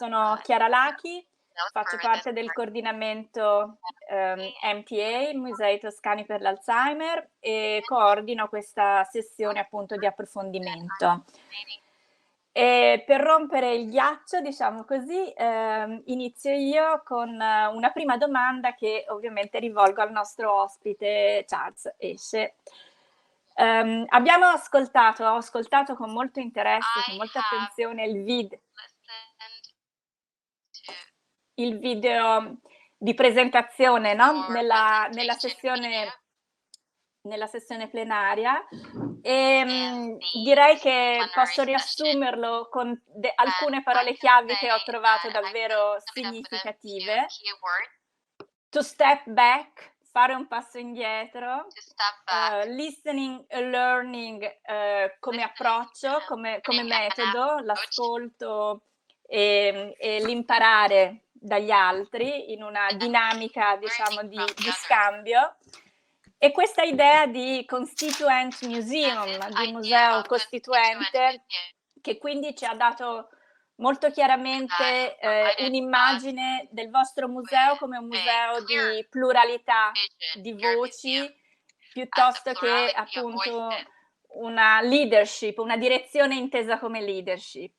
Sono Chiara Lachi, faccio parte del coordinamento MTA, Musei Toscani per l'Alzheimer, e coordino questa sessione appunto di approfondimento. E per rompere il ghiaccio, diciamo così, inizio io con una prima domanda che ovviamente rivolgo al nostro ospite Charles Esche. Ho ascoltato con molto interesse, con molta attenzione il video di presentazione, no? nella sessione plenaria, e direi che posso riassumerlo con alcune parole chiave che ho trovato davvero significative. To step back, fare un passo indietro, listening e learning come approccio, come metodo, l'ascolto e l'imparare dagli altri in una dinamica, diciamo, di scambio. E questa idea di constituent museum, di museo costituente, che quindi ci ha dato molto chiaramente un'immagine del vostro museo come un museo di pluralità di voci, piuttosto che appunto una leadership, una direzione intesa come leadership.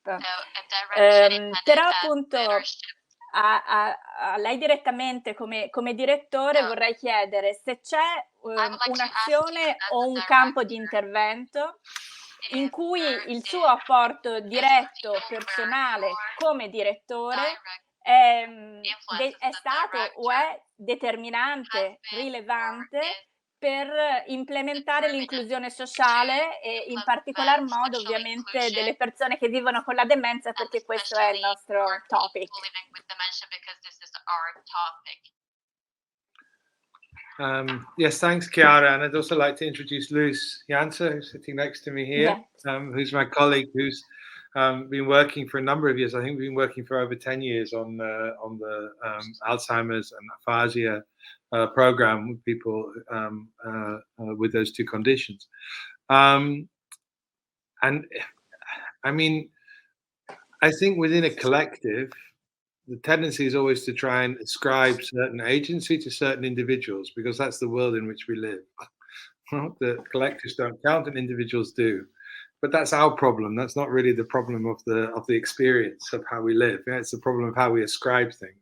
Però appunto a lei direttamente come direttore vorrei chiedere se c'è un'azione o un campo di intervento in cui il suo apporto diretto, personale, come direttore è stato o è determinante, rilevante per implementare l'inclusione sociale e in particolar modo ovviamente delle persone che vivono con la demenza, perché questo è il nostro topic. Yes, thanks, Chiara. And I'd also like to introduce Luis Janser, who's sitting next to me here, who's my colleague who's been working for a number of years. I think we've been working for over 10 years on the Alzheimer's and aphasia program with people with those two conditions. And I mean, I think within a collective, the tendency is always to try and ascribe certain agency to certain individuals, because that's the world in which we live. The collectives don't count and individuals do. But that's our problem. That's not really the problem of the experience of how we live. Yeah, it's the problem of how we ascribe things.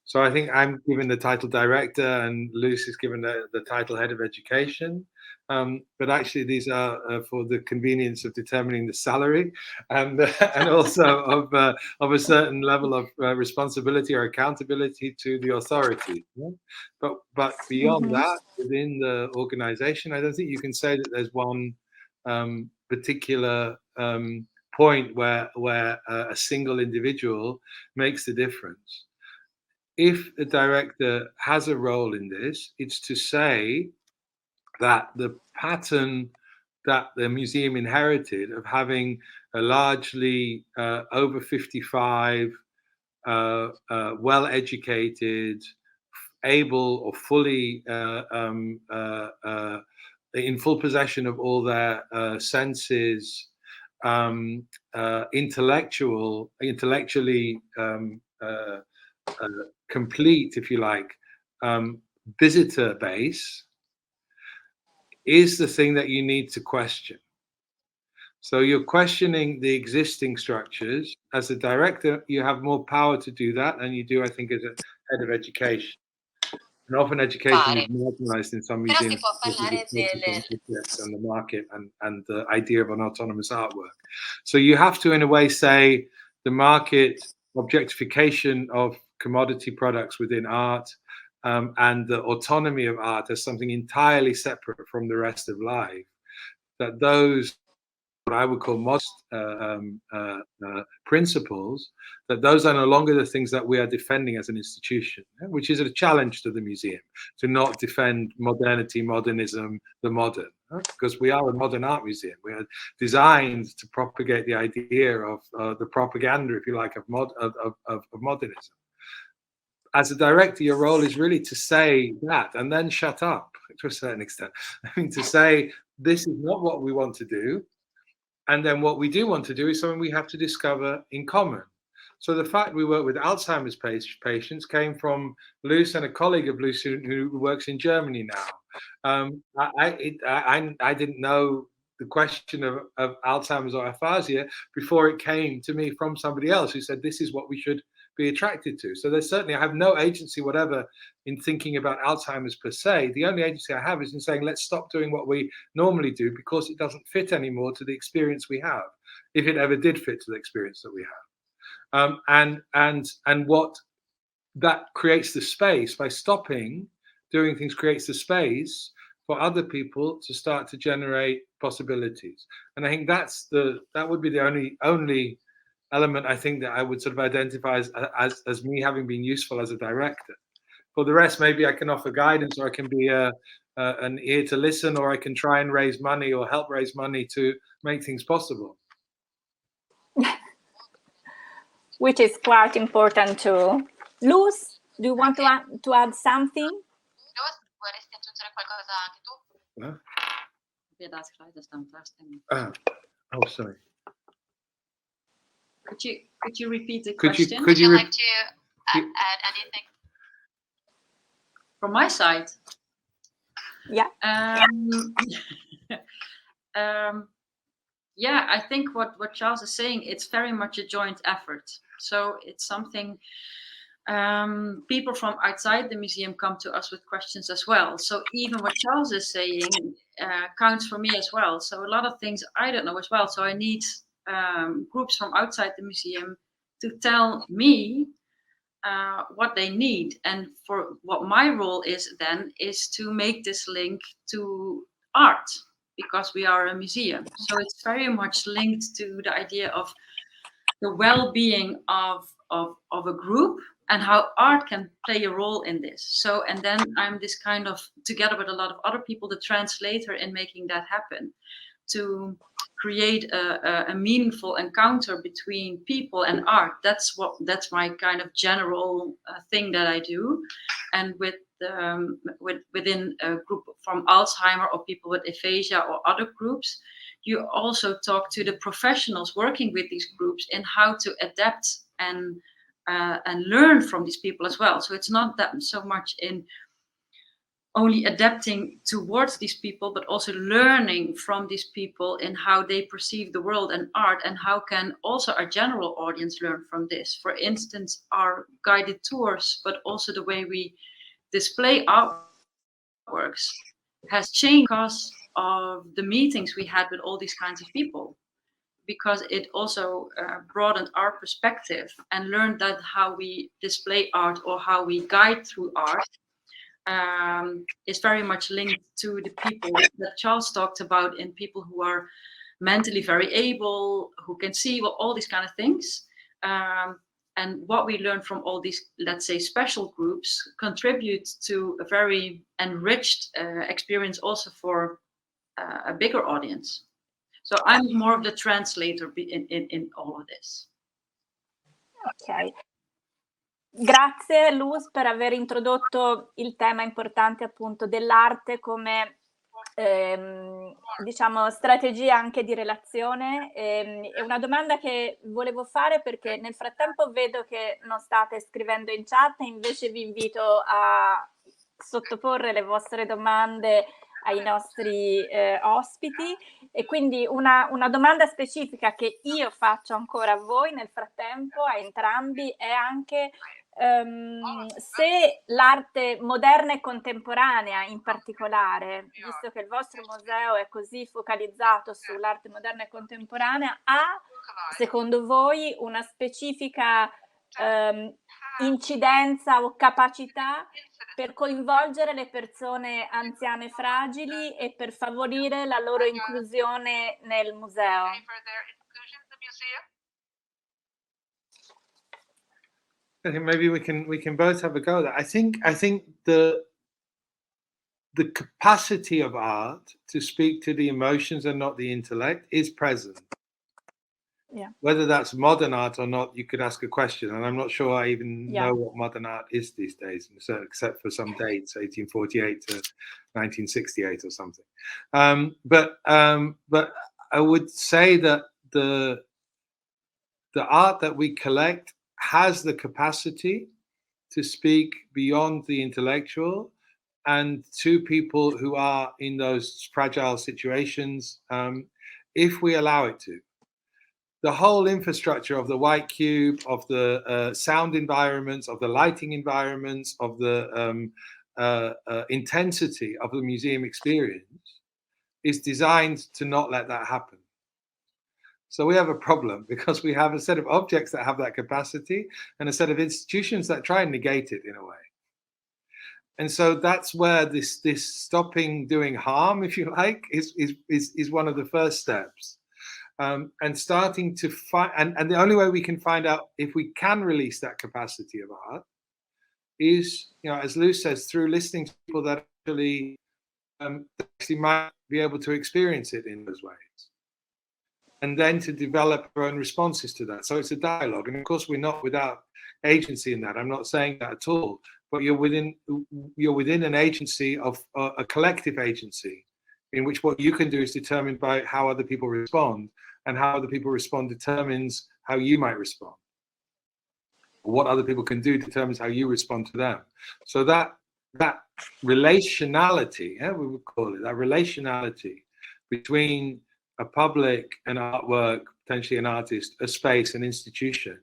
So I think I'm given the title director and Luce is given the title head of education. But actually these are for the convenience of determining the salary and also of a certain level of responsibility or accountability to the authority. Yeah? But beyond that, within the organization, I don't think you can say that there's one particular point where a single individual makes the difference. If a director has a role in this, it's to say that the pattern that the museum inherited of having a largely over 55, well-educated, able or fully in full possession of all their senses, intellectually complete, if you like, visitor base is the thing that you need to question. So you're questioning the existing structures. As a director, you have more power to do that than you do, I think, as a head of education. And often education is marginalized in some museums and the market and the idea of an autonomous artwork. So you have to, in a way, say the market objectification of commodity products within art and the autonomy of art as something entirely separate from the rest of life, that those, what I would call most principles, that those are no longer the things that we are defending as an institution, which is a challenge to the museum, to not defend modernity, modernism, the modern, because we are a modern art museum. We are designed to propagate the idea of the propaganda, if you like, of modernism. As a director, your role is really to say that and then shut up to a certain extent. I mean, to say, this is not what we want to do. And then what we do want to do is something we have to discover in common. So the fact we work with Alzheimer's patients came from Luce and a colleague of Luce who works in Germany now. I didn't know the question of Alzheimer's or aphasia before it came to me from somebody else who said this is what we should be attracted to. So there's certainly, I have no agency whatever in thinking about Alzheimer's per se. The only agency I have is in saying let's stop doing what we normally do because it doesn't fit anymore to the experience we have, if it ever did fit to the experience that we have. And what that creates the space by stopping doing things, creates the space for other people to start to generate possibilities. And I think that would be the only element I think that I would sort of identify as me having been useful as a director. For the rest, maybe I can offer guidance, or I can be an ear to listen, or I can try and raise money or help raise money to make things possible. Which is quite important too. Luz, do you want to add something? Luz, vorresti aggiungere qualcosa anche tu? Oh, sorry. Could you repeat the Could question? Would you like to add anything? From my side? Yeah. Yeah, I think what Charles is saying, it's very much a joint effort. So it's something people from outside the museum come to us with questions as well. So even what Charles is saying counts for me as well. So a lot of things I don't know as well. So I need groups from outside the museum to tell me what they need. And for what my role is then is to make this link to art, because we are a museum. So it's very much linked to the idea of the well-being of a group and how art can play a role in this. So, and then I'm this kind of, together with a lot of other people, the translator in making that happen, to create a meaningful encounter between people and art. That's my kind of general thing that I do. And within a group from Alzheimer or people with aphasia or other groups, you also talk to the professionals working with these groups in how to adapt and learn from these people as well. So it's not that so much in only adapting towards these people, but also learning from these people in how they perceive the world and art, and how can also our general audience learn from this. For instance, our guided tours, but also the way we display artworks has changed because of the meetings we had with all these kinds of people, because it also broadened our perspective and learned that how we display art or how we guide through art is very much linked to the people that Charles talked about, in people who are mentally very able, who can see, well, all these kind of things. And what we learn from all these, let's say, special groups contributes to a very enriched experience also for a bigger audience. So I'm more of the translator in all of this. Ok. Grazie Luz per aver introdotto il tema importante appunto dell'arte come diciamo strategia anche di relazione. È una domanda che volevo fare perché nel frattempo vedo che non state scrivendo in chat, e invece vi invito a sottoporre le vostre domande ai nostri ospiti, e quindi una domanda specifica che io faccio ancora a voi nel frattempo, a entrambi, è anche se l'arte moderna e contemporanea in particolare, visto che il vostro museo è così focalizzato sull'arte moderna e contemporanea, ha secondo voi una specifica incidenza o capacità per coinvolgere le persone anziane e fragili e per favorire la loro inclusione nel museo? I think maybe we can both have a go at that. I think the capacity of art to speak to the emotions and not the intellect is present. Yeah. Whether that's modern art or not, you could ask a question, and I'm not sure I even know what modern art is these days, so, except for some dates, 1848 to 1968 or something. But I would say that the art that we collect has the capacity to speak beyond the intellectual and to people who are in those fragile situations, if we allow it to. The whole infrastructure of the white cube, of the sound environments, of the lighting environments, of the intensity of the museum experience is designed to not let that happen. So we have a problem because we have a set of objects that have that capacity and a set of institutions that try and negate it in a way. And so that's where this stopping doing harm, if you like, is one of the first steps. And starting to find, and the only way we can find out if we can release that capacity of art is, as Lou says, through listening to people that actually might be able to experience it in those ways. And then to develop our own responses to that. So it's a dialogue. And of course, we're not without agency in that. I'm not saying that at all. But you're within an agency of a collective agency in which what you can do is determined by how other people respond, and how other people respond determines how you might respond. What other people can do determines how you respond to them. So that relationality, we would call it, that relationality between a public, an artwork, potentially an artist, a space, an institution.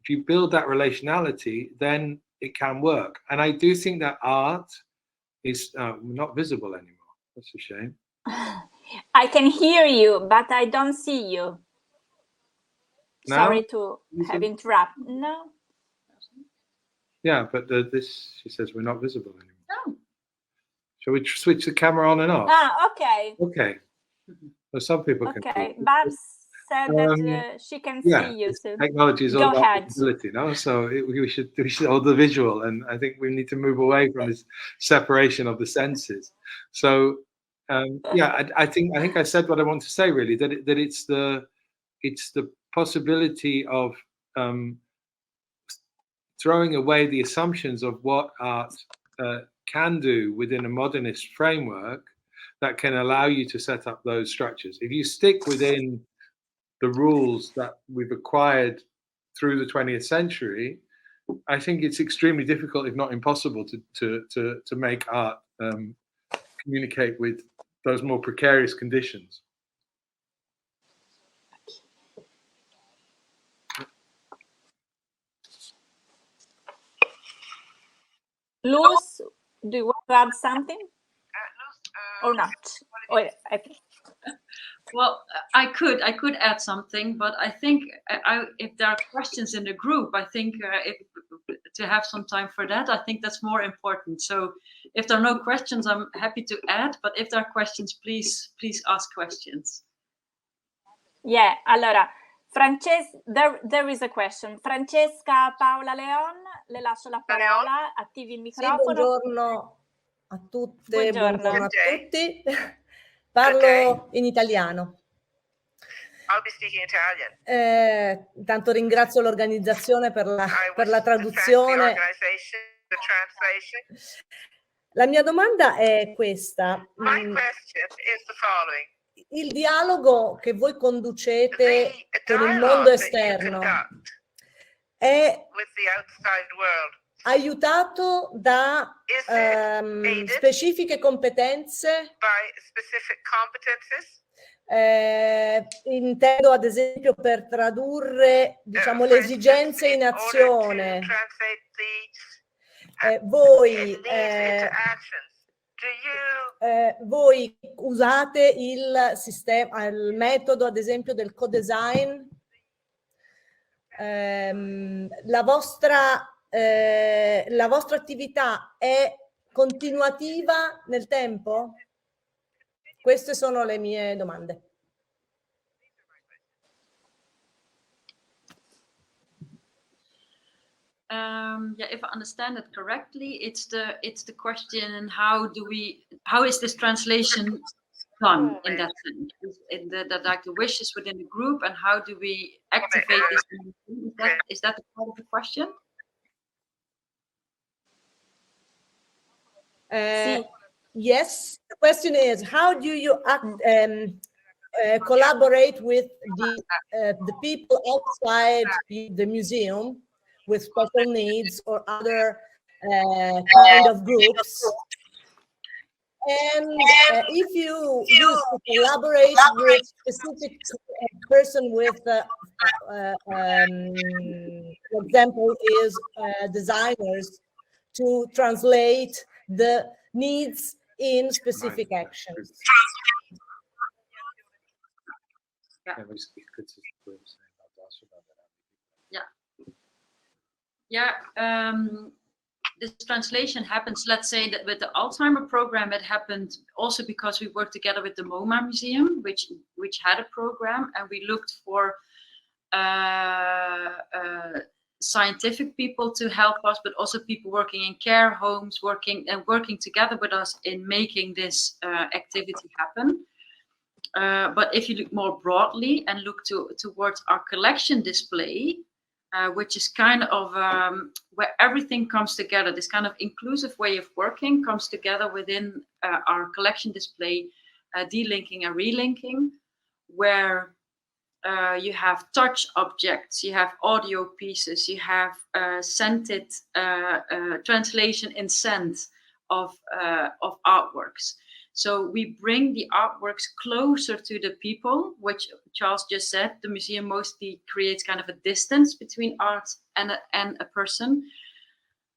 If you build that relationality, then it can work. And I do think that art is not visible anymore. That's a shame. I can hear you, but I don't see you. No? Sorry to have interrupted. No. Yeah, but she says we're not visible anymore. No. Shall we switch the camera on and off? Okay. Okay. Well, some people can. Okay. Babs said that she can see you. So technology is all about visibility, no? So we should all the visual, and I think we need to move away from this separation of the senses. So I think I said what I want to say really. That it's the possibility of throwing away the assumptions of what art can do within a modernist framework that can allow you to set up those structures. If you stick within the rules that we've acquired through the 20th century, I think it's extremely difficult, if not impossible, to make art communicate with those more precarious conditions. Luz, do you want to add something? Or not? Well, I could add something, but I think if there are questions in the group, I think to have some time for that, I think that's more important. So if there are no questions, I'm happy to add, but if there are questions, please ask questions. Yeah, allora, there is a question. Francesca Paola Leon, le lascio la parola, attivi il microfono. Sì, buongiorno a tutte, buongiorno a tutti. Parlo in italiano. I'll be speaking Italian. Intanto ringrazio l'organizzazione per la traduzione. La mia domanda è questa. My question is the following. Il dialogo che voi conducete con il mondo esterno è aiutato da specifiche competenze? Intendo ad esempio per tradurre, diciamo, le esigenze in azione. Voi usate il sistema, il metodo ad esempio del co-design? La vostra attività è continuativa nel tempo? Queste sono le mie domande. If I understand it correctly, it's the question: how is this translation done in that sense? Like the wishes within the group, and how do we activate this? Is that part of the question? Yes. The question is, how do you collaborate with the people outside the museum with special needs or other kind of groups. And if you wish to collaborate with specific person with, for example, is designers to translate the needs in specific actions. This translation happens, let's say that with the Alzheimer program, it happened also because we worked together with the MoMA Museum, which had a program, and we looked for scientific people to help us, but also people working in care homes, working together with us in making this activity happen. But if you look more broadly and look towards our collection display, which is kind of where everything comes together, this kind of inclusive way of working comes together within our collection display, delinking and relinking, where you have touch objects, you have audio pieces, you have scented translation in scent of artworks. So we bring the artworks closer to the people, which Charles just said. The museum mostly creates kind of a distance between art and a person.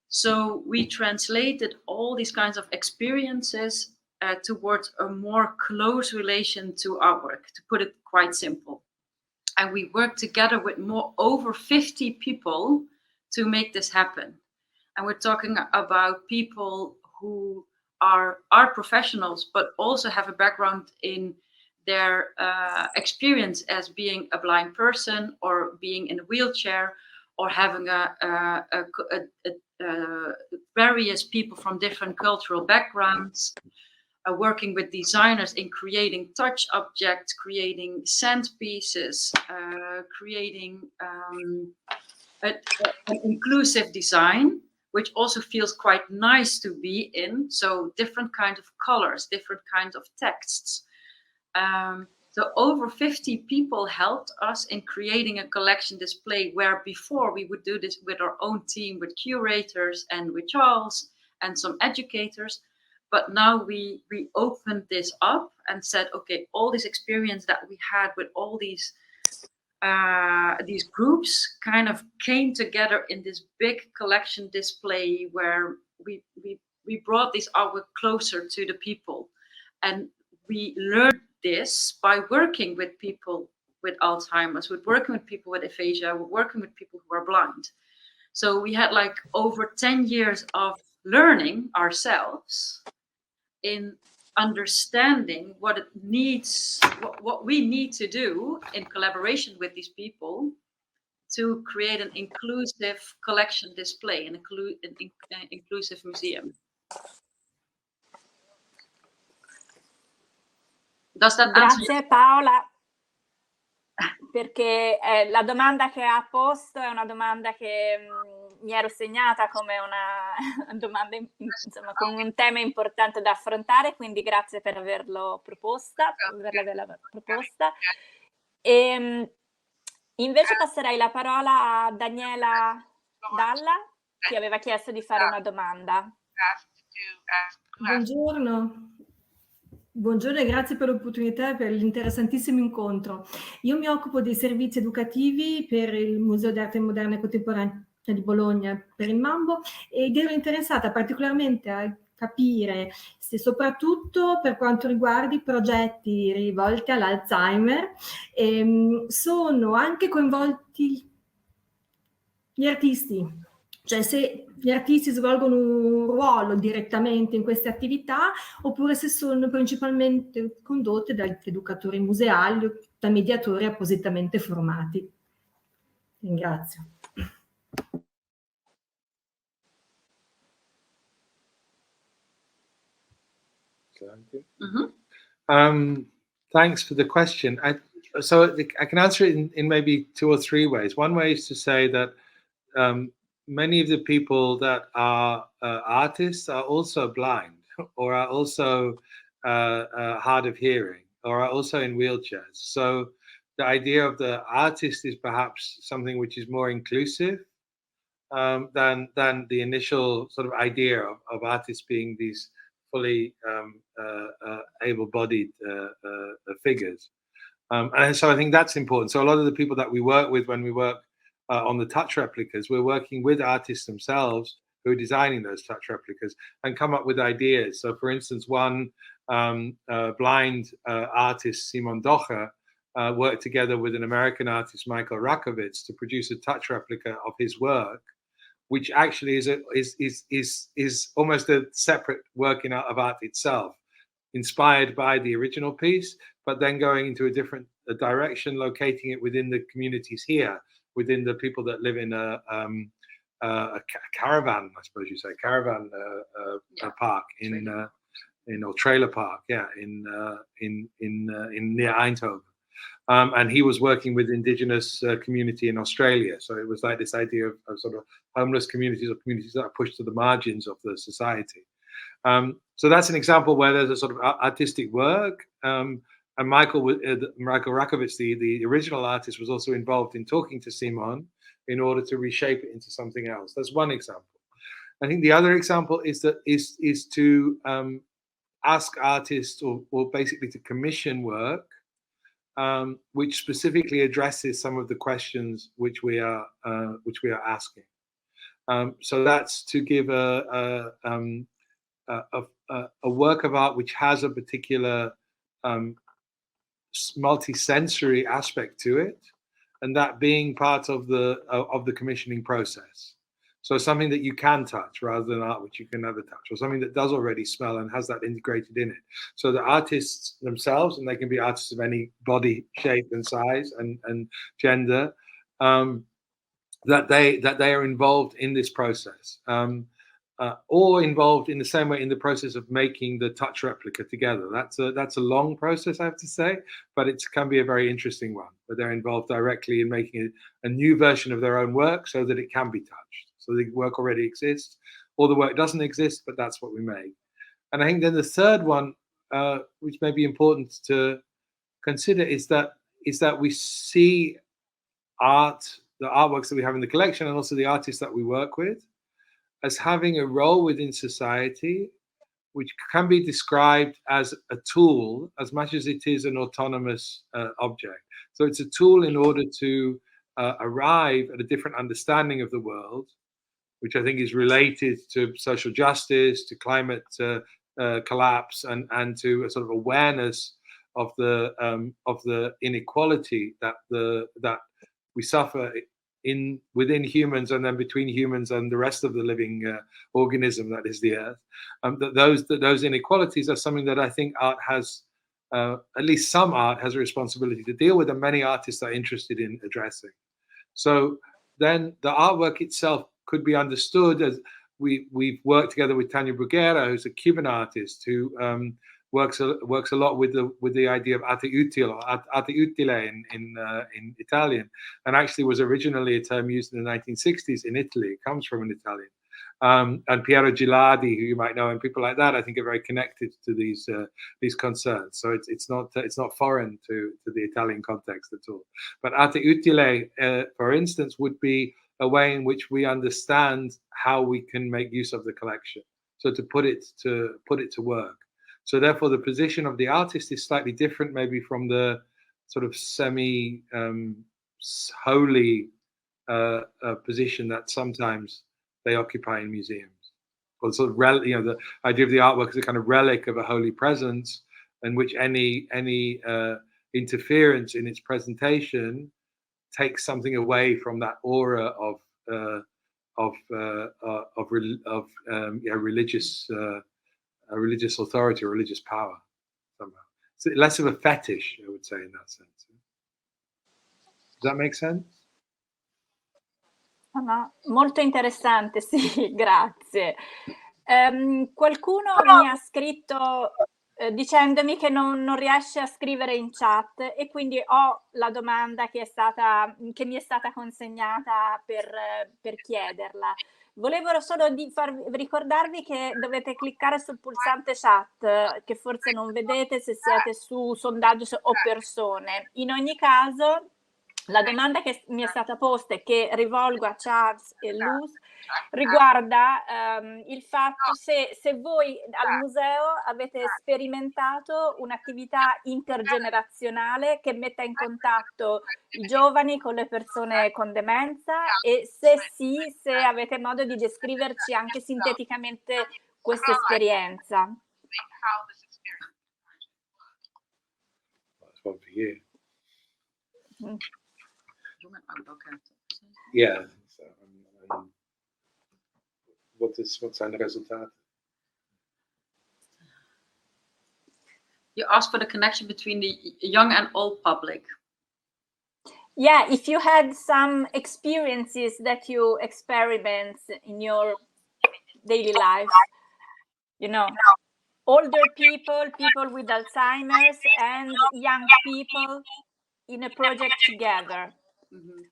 So we translated all these kinds of experiences towards a more close relation to artwork, to put it quite simple. And we worked together with over 50 people to make this happen. And we're talking about people who are art professionals, but also have a background in their experience as being a blind person or being in a wheelchair, or having various people from different cultural backgrounds, working with designers in creating touch objects, creating scent pieces, creating an inclusive design, which also feels quite nice to be in. So different kinds of colors, different kinds of texts. So over 50 people helped us in creating a collection display, where before we would do this with our own team, with curators and with Charles and some educators. But now we opened this up and said, okay, all this experience that we had with all these groups kind of came together in this big collection display, where we brought this artwork closer to the people. And we learned this by working with people with Alzheimer's, with working with people with aphasia, with working with people who are blind. So we had like over 10 years of learning ourselves in understanding what it needs, what we need to do in collaboration with these people to create an inclusive collection display, an inclusive museum. Does that answer? Grazie Paola, perché la domanda che ha posto è una domanda che mi ero segnata come una domanda, insomma, con un tema importante da affrontare, quindi grazie per averla proposta. E invece passerei la parola a Daniela Dalla, che aveva chiesto di fare una domanda. Buongiorno e grazie per l'opportunità e per l'interessantissimo incontro. Io mi occupo dei servizi educativi per il Museo d'Arte Moderna e Contemporanea di Bologna, per il Mambo, ed ero interessata particolarmente a capire se soprattutto per quanto riguarda i progetti rivolti all'Alzheimer sono anche coinvolti gli artisti. Cioè se gli artisti svolgono un ruolo direttamente in queste attività, oppure se sono principalmente condotte dagli educatori museali o da mediatori appositamente formati. Ringrazio. Thanks for the question. So I can answer it in maybe 2 or 3 ways. One way is to say that many of the people that are artists are also blind, or are also hard of hearing, or are also in wheelchairs. So the idea of the artist is perhaps something which is more inclusive than the initial sort of idea of artists being these fully able-bodied figures. And so I think that's important. So a lot of the people that we work with when we work on the touch replicas, we're working with artists themselves who are designing those touch replicas and come up with ideas. So for instance, one blind artist, Simon Docher, worked together with an American artist, Michael Rakowitz, to produce a touch replica of his work, which actually is almost a separate work of art itself, inspired by the original piece, but then going into a different direction, locating it within the communities here, within the people that live in a caravan, I suppose you say, caravan park or trailer park, in near Eindhoven. And he was working with indigenous community in Australia. So it was like this idea of sort of homeless communities or communities that are pushed to the margins of the society. So that's an example where there's a sort of artistic work. And Michael Rakowitz, the original artist, was also involved in talking to Simon in order to reshape it into something else. That's one example. I think the other example is to ask artists or basically to commission work which specifically addresses some of the questions which we are asking. So that's to give a work of art which has a particular multi-sensory aspect to it, and that being part of the commissioning process. So something that you can touch rather than art which you can never touch, or something that does already smell and has that integrated in it. So the artists themselves, and they can be artists of any body shape and size and gender, that they are involved in this process, or involved in the same way in the process of making the touch replica together. That's a long process, I have to say, but it can be a very interesting one, where they're involved directly in making a new version of their own work so that it can be touched. So the work already exists, or the work doesn't exist, but that's what we make. And I think then the third one, which may be important to consider, is that we see art, the artworks that we have in the collection, and also the artists that we work with, as having a role within society, which can be described as a tool as much as it is an autonomous object. So it's a tool in order to arrive at a different understanding of the world, which I think is related to social justice, to climate collapse, and to a sort of awareness of the inequality that we suffer within humans, and then between humans and the rest of the living organism that is the earth. That those inequalities are something that I think art has, at least some art has a responsibility to deal with, and many artists are interested in addressing. So then the artwork itself could be understood as we've worked together with Tania Bruguera, who's a Cuban artist who works a lot with the idea of arte utile, or arte utile in Italian, and actually was originally a term used in the 1960s in Italy. It comes from an Italian. And Piero Gilardi, who you might know, and people like that, I think are very connected to these concerns. So it's not foreign to the Italian context at all. But arte utile, for instance, would be a way in which we understand how we can make use of the collection. So to put it to work. So therefore, the position of the artist is slightly different, maybe from the sort of semi holy position that sometimes they occupy in museums. Or sort of the idea of the artwork as a kind of relic of a holy presence, in which any interference in its presentation takes something away from that aura of religious authority or religious power somehow. So less of a fetish, I would say, in that sense. Does that make sense? No, molto interessante, sì, grazie. Qualcuno mi ha scritto dicendomi che non riesce a scrivere in chat, e quindi ho la domanda che mi è stata consegnata per chiederla. Volevo solo ricordarvi che dovete cliccare sul pulsante chat, che forse non vedete se siete su sondaggio o persone. In ogni caso, La domanda che mi è stata posta e che rivolgo a Charles e Luz riguarda il fatto se voi al museo avete sperimentato un'attività intergenerazionale che metta in contatto i giovani con le persone con demenza, e se sì, se avete modo di descriverci anche sinteticamente questa esperienza. That's one for you. Mm. Yeah. So, wat zijn de resultaten? You asked for the connection between the young and old public. Yeah, if you had some experiences that you experiment in your daily life, you know, older people, people with Alzheimer's, and young people in a project together. Mm-hmm.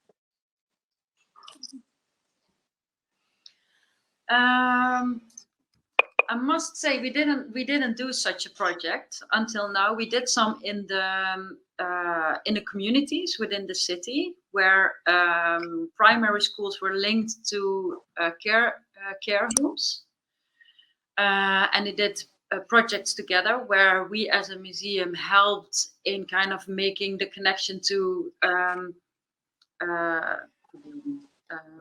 I must say we didn't do such a project until now. We did some in the communities within the city where primary schools were linked to care homes, and they did projects together where we as a museum helped in kind of making the connection to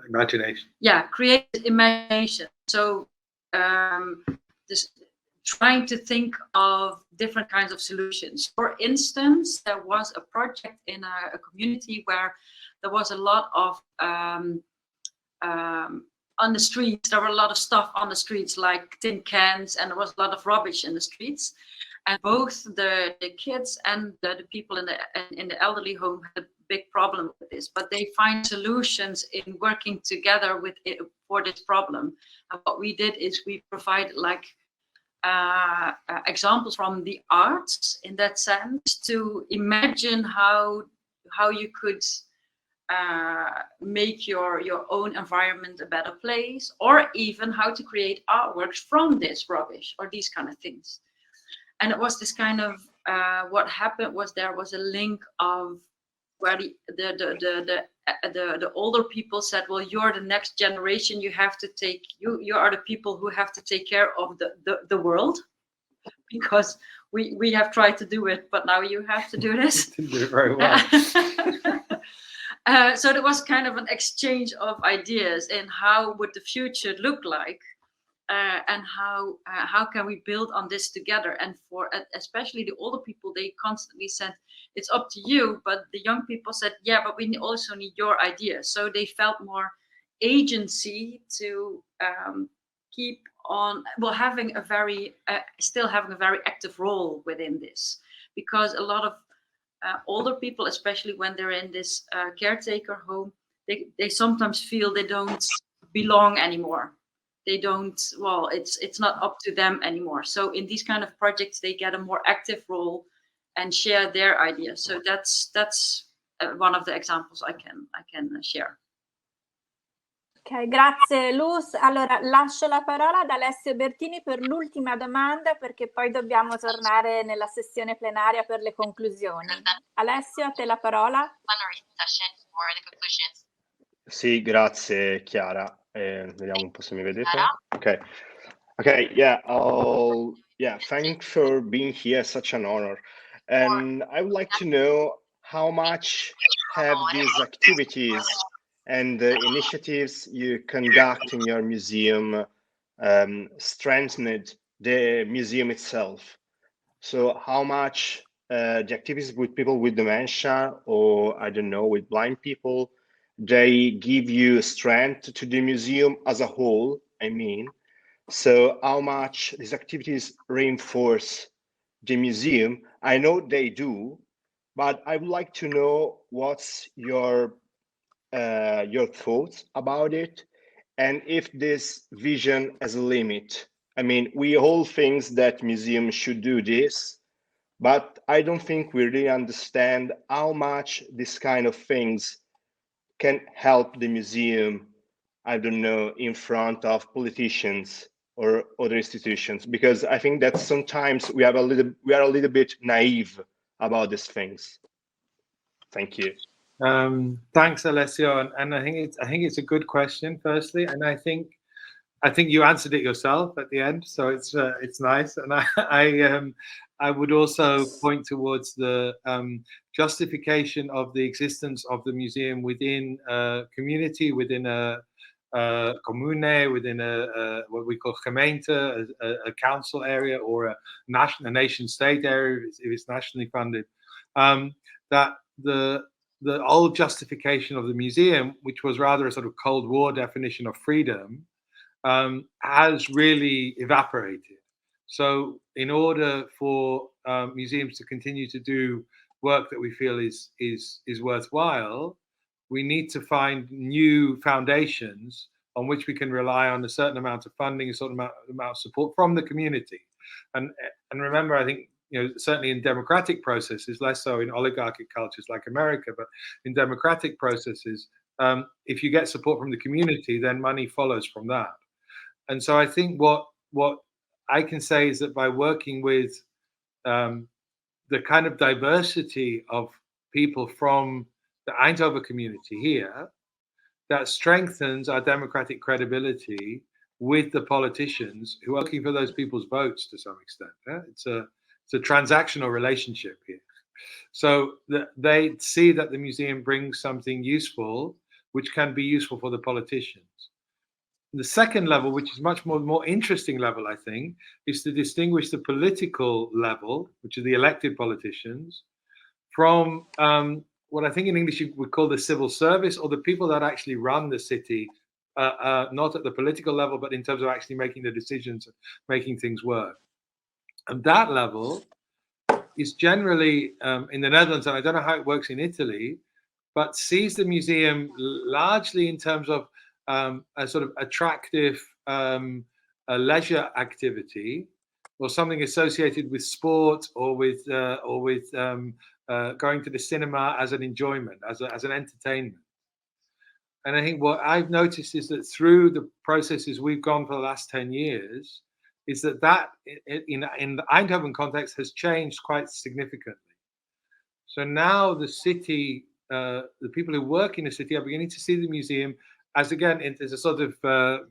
Imagination. Yeah, create imagination. So just trying to think of different kinds of solutions. For instance, there was a project in a community where there was a lot of on the streets, there were a lot of stuff on the streets, like tin cans, and there was a lot of rubbish in the streets. And both the kids and the people in the elderly home had a big problem with this, but they find solutions in working together with it for this problem. And what we did is we provide like examples from the arts in that sense to imagine how you could make your own environment a better place, or even how to create artworks from this rubbish or these kind of things. And it was this kind of what happened was there was a link of where the older people said, well, you're the next generation, you have to take you are the people who have to take care of the world, because we have tried to do it, but now you have to do this. Didn't do it very well. So there was kind of an exchange of ideas in how would the future look like, and how can we build on this together. And for especially the older people, they constantly said, it's up to you, but the young people said, yeah, but we also need your ideas. So they felt more agency to keep on, well, having a very still having a very active role within this, because a lot of older people, especially when they're in this caretaker home, they sometimes feel they don't belong anymore. They don't, well, it's not up to them anymore. So in these kind of projects, they get a more active role and share their ideas. So that's one of the examples I can share. Ok, grazie Luz. Allora lascio la parola ad Alessio Bertini per l'ultima domanda, perché poi dobbiamo tornare nella sessione plenaria per le conclusioni. Alessio, a te la parola. Sì, grazie Chiara. Vediamo un po' se mi vedete. Okay, yeah. Yeah, thanks for being here. Such an honor. And I would like to know how much have these activities and the initiatives you conduct in your museum strengthened the museum itself. So how much the activities with people with dementia, or I don't know, with blind people, they give you strength to the museum as a whole, I mean. So how much these activities reinforce the museum? I know they do, but I would like to know what's your thoughts about it, and if this vision has a limit. I mean, we all think that museums should do this, but I don't think we really understand how much this kind of things can help the museum, I don't know, in front of politicians or other institutions, because I think that sometimes we are a little bit naive about these things. Thank you. Thanks, Alessio, and I think it's a good question. Firstly, and I think you answered it yourself at the end, so it's nice. And I would also point towards the justification of the existence of the museum within a community, within a commune, within a what we call gemeente, a council area, or a nation-state area if it's nationally funded. That the old justification of the museum, which was rather a sort of Cold War definition of freedom, has really evaporated. So in order for museums to continue to do work that we feel is worthwhile, we need to find new foundations on which we can rely on a certain amount of funding, a certain amount of support from the community. And remember, I think, certainly in democratic processes, less so in oligarchic cultures like America, but in democratic processes, if you get support from the community, then money follows from that. And so I think what I can say is that by working with the kind of diversity of people from the Eindhoven community here, that strengthens our democratic credibility with the politicians who are looking for those people's votes to some extent. It's a transactional relationship here. So they see that the museum brings something useful, which can be useful for the politicians. The second level, which is much more interesting level, I think, is to distinguish the political level, which are the elected politicians, from what I think in English we call the civil service, or the people that actually run the city, not at the political level, but in terms of actually making the decisions, making things work. And that level is generally in the Netherlands, and I don't know how it works in Italy, but sees the museum largely in terms of a sort of attractive a leisure activity, or something associated with sport, or with going to the cinema as an enjoyment, as an entertainment. And I think what I've noticed is that through the processes we've gone for the last 10 years, is that in the Eindhoven context has changed quite significantly. So now the city, the people who work in the city are beginning to see the museum as, again, as a sort of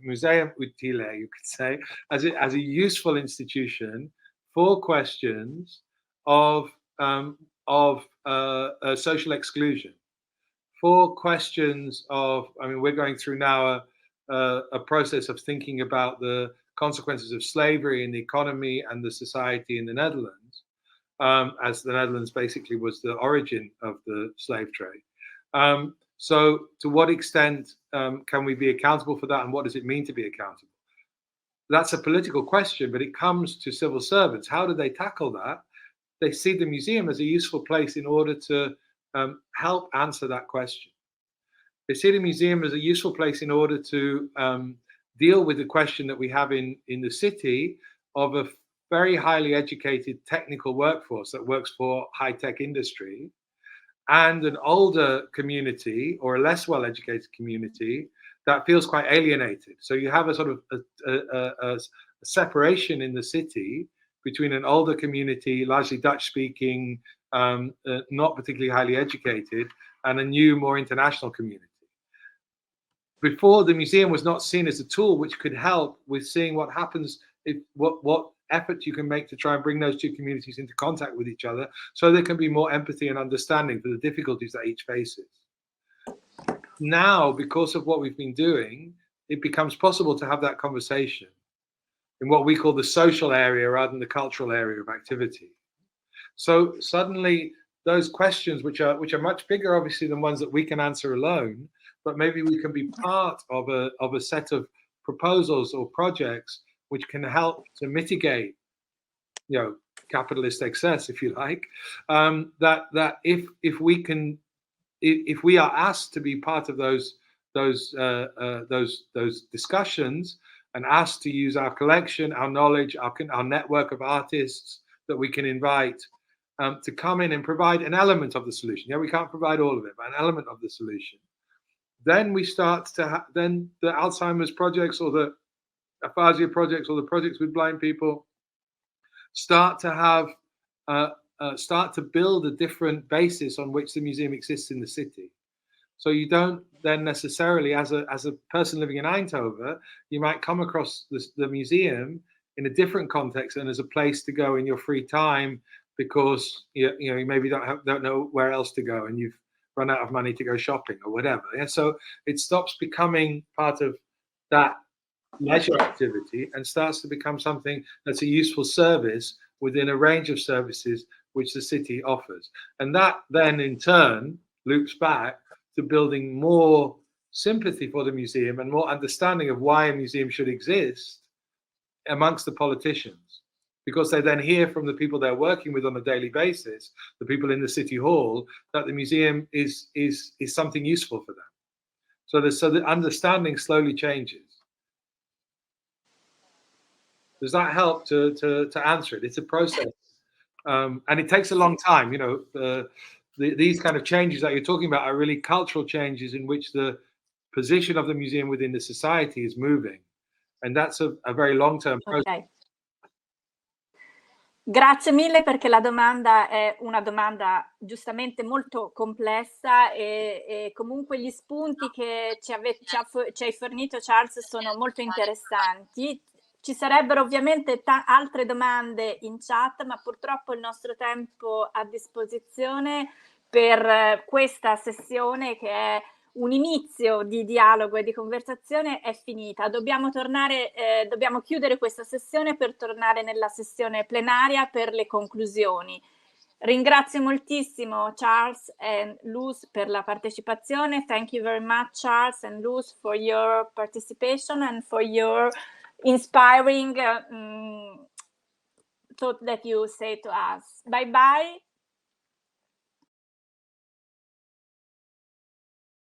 museum utile, you could say, as a useful institution for questions of social exclusion, for questions of, I mean, we're going through now a process of thinking about the consequences of slavery in the economy and the society in the Netherlands, as the Netherlands basically was the origin of the slave trade. So to what extent can we be accountable for that, and what does it mean to be accountable? That's a political question, but it comes to civil servants. How do they tackle that? They see the museum as a useful place in order to help answer that question. They see the museum as a useful place in order to deal with the question that we have in the city of a very highly educated technical workforce that works for high-tech industry, and an older community, or a less well-educated community, that feels quite alienated. So you have a sort of a separation in the city between an older community, largely Dutch-speaking, not particularly highly educated, and a new, more international community. Before, the museum was not seen as a tool which could help with seeing what happens, what effort you can make to try and bring those two communities into contact with each other, so there can be more empathy and understanding for the difficulties that each faces. Now, because of what we've been doing, it becomes possible to have that conversation in what we call the social area rather than the cultural area of activity. So suddenly those questions, which are much bigger obviously than ones that we can answer alone, but maybe we can be part of a set of proposals or projects which can help to mitigate, capitalist excess, if you like. That if we are asked to be part of those discussions, and asked to use our collection, our knowledge, our network of artists that we can invite to come in and provide an element of the solution. Yeah, we can't provide all of it, but an element of the solution. Then we start to then the Alzheimer's projects, or the aphasia projects, or the projects with blind people start to have start to build a different basis on which the museum exists in the city. So you don't then necessarily, as a person living in Eindhoven, you might come across the museum in a different context and as a place to go in your free time because you maybe don't know where else to go and you've run out of money to go shopping or whatever. Yeah? So it stops becoming part of that leisure activity and starts to become something that's a useful service within a range of services which the city offers. And that then in turn loops back to building more sympathy for the museum and more understanding of why a museum should exist amongst the politicians, because they then hear from the people they're working with on a daily basis, the people in the city hall, that the museum is something useful for them. So the understanding slowly changes. Does that help to answer it? It's a process, and it takes a long time. These kind of changes that you're talking about are really cultural changes in which the position of the museum within the society is moving, and that's a very long-term process. Okay. Grazie mille perché la domanda è una domanda giustamente molto complessa e comunque gli spunti che ci hai fornito, Charles, sono molto interessanti. Ci sarebbero ovviamente altre domande in chat, ma purtroppo il nostro tempo a disposizione per questa sessione, che è un inizio di dialogo e di conversazione, è finita. Dobbiamo chiudere questa sessione per tornare nella sessione plenaria per le conclusioni. Ringrazio moltissimo Charles e Luz per la partecipazione. Thank you very much, Charles and Luz, for your participation and for your inspiring thought that you say to us. Bye bye.